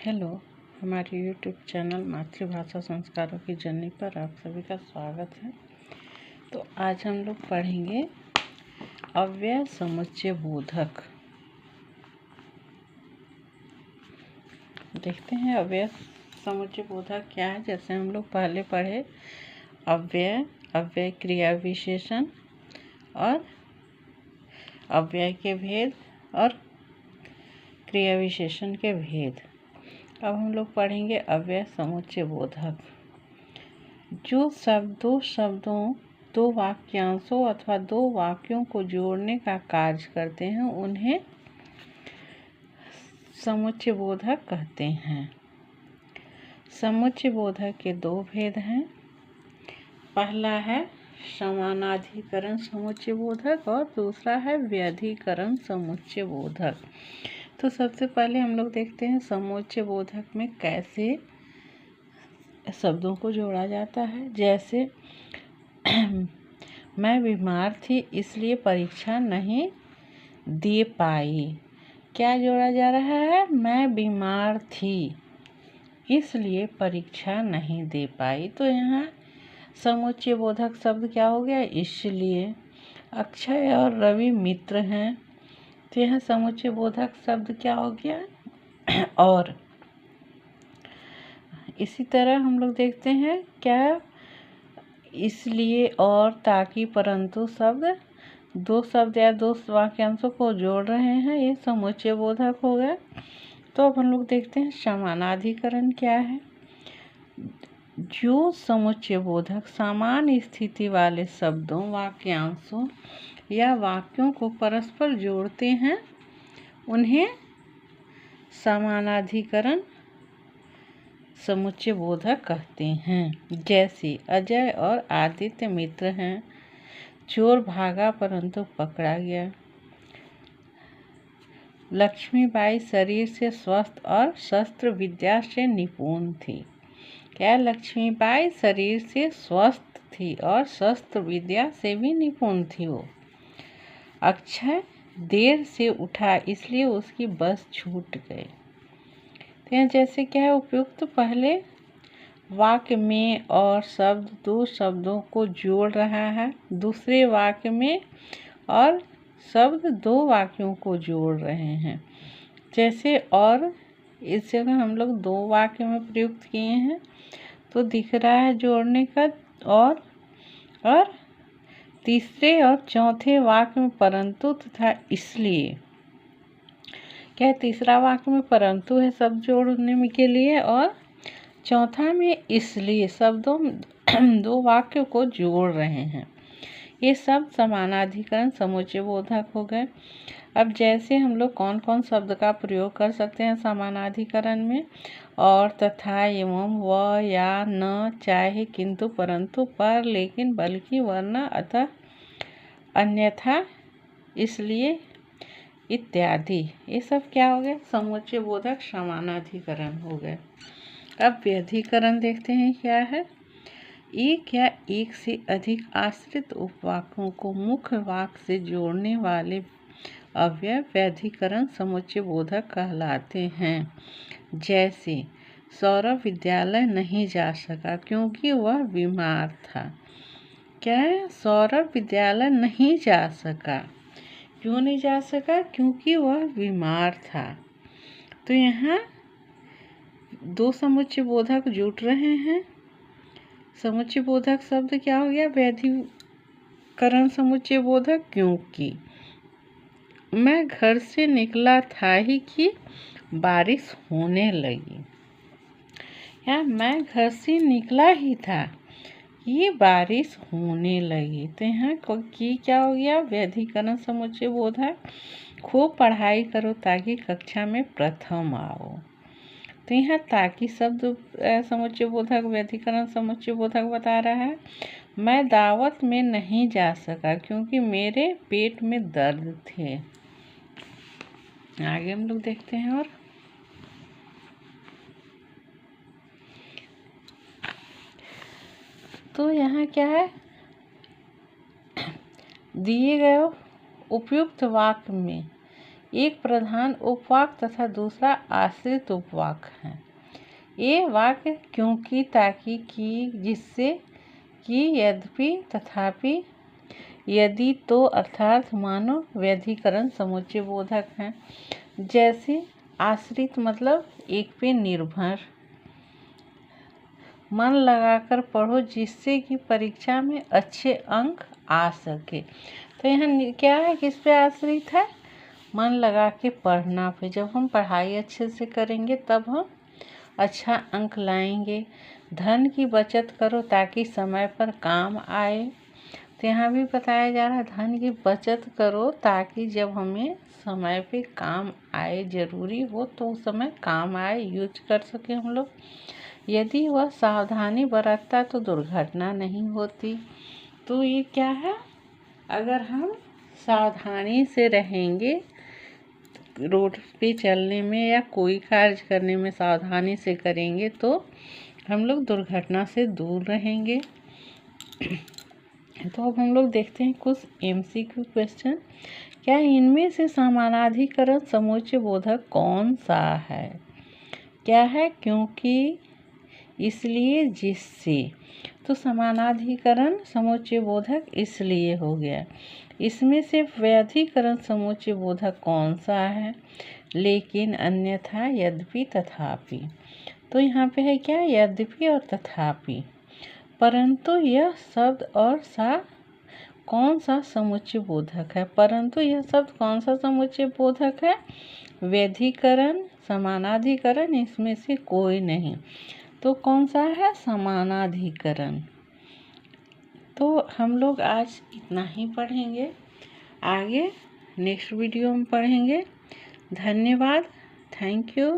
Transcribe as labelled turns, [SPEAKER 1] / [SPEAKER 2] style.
[SPEAKER 1] Hello, हमारे YouTube channel मातृभाषा संस्कारों की जर्नी पर आप सभी का स्वागत है। तो आज हम लोग पढ़ेंगे अव्यय समुच्चय बोधक। देखते हैं अव्यय समुच्चय बोधक क्या है। जैसे हम लोग पहले पढ़े अव्यय, अव्यय क्रिया विशेषण और अव्यय के भेद और क्रिया विशेषण के भेद। अब हम लोग पढ़ेंगे अव्यय समुच्चय बोधक। जो शब्दों, दो वाक्यांशों अथवा दो वाक्यों को जोड़ने का कार्य करते हैं उन्हें समुच्चय बोधक कहते हैं। समुच्चय बोधक के दो भेद हैं। पहला है समानाधिकरण समुच्चय बोधक और दूसरा है व्यधिकरण समुच्चय बोधक। तो सबसे पहले हम लोग देखते हैं समुच्चय बोधक में कैसे शब्दों को जोड़ा जाता है। जैसे मैं बीमार थी इसलिए परीक्षा नहीं दे पाई। क्या जोड़ा जा रहा है? मैं बीमार थी इसलिए परीक्षा नहीं दे पाई। तो यहाँ समुच्चय बोधक शब्द क्या हो गया? इसलिए। अक्षय और रवि मित्र हैं तो यह समुच्चय बोधक शब्द क्या हो गया? और इसी तरह हम लोग देखते हैं क्या इसलिए और ताकि परंतु शब्द दो शब्द या दो वाक्यांशों को जोड़ रहे हैं, ये समुच्चय बोधक हो गया। तो अब हम लोग देखते हैं समानाधिकरण क्या है। जो समुच्चय बोधक समान स्थिति वाले शब्दों, वाक्यांशों या वाक्यों को परस्पर जोड़ते हैं उन्हें समानाधिकरण समुच्चय बोधक कहते हैं। जैसे अजय और आदित्य मित्र हैं। चोर भागा परंतु पकड़ा गया। लक्ष्मीबाई शरीर से स्वस्थ और शस्त्र विद्या से निपुण थी। क्या? लक्ष्मीबाई शरीर से स्वस्थ थी और शस्त्र विद्या से भी निपुण थी वो। अक्षय देर से उठा इसलिए उसकी बस छूट गई। तो यहाँ जैसे क्या है, उपयुक्त पहले वाक्य में और शब्द दो शब्दों को जोड़ रहा है, दूसरे वाक्य में और शब्द दो वाक्यों को जोड़ रहे हैं। जैसे और इस जगह हम लोग दो वाक्य में प्रयुक्त किए हैं तो दिख रहा है जोड़ने का। और तीसरे और चौथे वाक्य में परंतु तथा इसलिए। क्या है? तीसरा वाक्य में परंतु है शब्द जोड़ने के लिए और चौथा में इसलिए शब्दों दो वाक्यों को जोड़ रहे हैं। ये सब समानाधिकरण समुच्चय बोधक हो गए। अब जैसे हम लोग कौन कौन शब्द का प्रयोग कर सकते हैं समानाधिकरण में? और, तथा, एवं, व, या, न, चाहे, किंतु, परंतु, पर, लेकिन, बल्कि, वरना, अतः, अन्यथा, इसलिए इत्यादि। ये सब क्या हो गए? समुच्चय बोधक समानाधिकरण हो गए। अब व्यधिकरण देखते हैं क्या है। एक या एक से अधिक आश्रित उपवाक्यों को मुख्य वाक्य से जोड़ने वाले अव्यय व्यधिकरण समुच्चय बोधक कहलाते हैं। जैसे सौरभ विद्यालय नहीं जा सका क्योंकि वह बीमार था। क्या है? सौरभ विद्यालय नहीं जा सका। क्यों नहीं जा सका? क्योंकि वह बीमार था। तो यहाँ दो समुच्चय बोधक जुड़ रहे हैं। समुच्चय बोधक शब्द क्या हो गया? व्यधिकरण समुच्चय बोधक। क्योंकि मैं घर से निकला था ही कि बारिश होने लगी। या मैं घर से निकला ही था ये बारिश होने लगी। तो यहाँ की क्या हो गया? व्यधिकरण समुच्चय बोधक। खूब पढ़ाई करो ताकि कक्षा में प्रथम आओ। तो यहाँ ताकि शब्द समुच्चय बोधक व्यधिकरण समुच्चय बोधक बता रहा है। मैं दावत में नहीं जा सका क्योंकि मेरे पेट में दर्द थे। आगे हम लोग देखते हैं। और तो यहाँ क्या है? दिए गए उपयुक्त वाक्य में एक प्रधान उपवाक तथा दूसरा आश्रित उपवाक है। ये वाक्य क्योंकि, ताकि, कि, जिससे, कि, यद्यपि, तथापि, यदि, तो, अर्थात, मानो व्यधिकरण समुच्चय बोधक हैं। जैसे आश्रित मतलब एक पे निर्भर। मन लगाकर पढ़ो जिससे कि परीक्षा में अच्छे अंक आ सके। तो यहाँ क्या है, किस पे आश्रित है? मन लगा के पढ़ना पे। जब हम पढ़ाई अच्छे से करेंगे तब हम अच्छा अंक लाएंगे। धन की बचत करो ताकि समय पर काम आए। तो यहाँ भी बताया जा रहा है धन की बचत करो ताकि जब हमें समय पे काम आए, ज़रूरी हो तो उस समय काम आए, यूज कर सके हम लोग। यदि वह सावधानी बरतता तो दुर्घटना नहीं होती। तो ये क्या है, अगर हम सावधानी से रहेंगे, रोड पे चलने में या कोई कार्य करने में सावधानी से करेंगे तो हम लोग दुर्घटना से दूर रहेंगे। तो अब हम लोग देखते हैं कुछ MCQ क्वेश्चन। क्या इनमें से समानाधिकरण समुच्चय बोधक कौन सा है? क्या है? क्योंकि, इसलिए, जिससे। तो समानाधिकरण समुच्चय बोधक इसलिए हो गया। इसमें से व्यधिकरण समुच्चय बोधक कौन सा है? लेकिन, अन्यथा, यद्यपि, तथापि। तो यहाँ पे है क्या, यद्यपि और तथापि। परंतु यह शब्द और सा कौन सा समुच्चय बोधक है? परंतु यह शब्द कौन सा समुच्चय बोधक है? व्यधिकरण, समानाधिकरण, इसमें से कोई नहीं। तो कौन सा है? समानाधिकरण। तो हम लोग आज इतना ही पढ़ेंगे, आगे नेक्स्ट वीडियो में पढ़ेंगे। धन्यवाद, थैंक यू।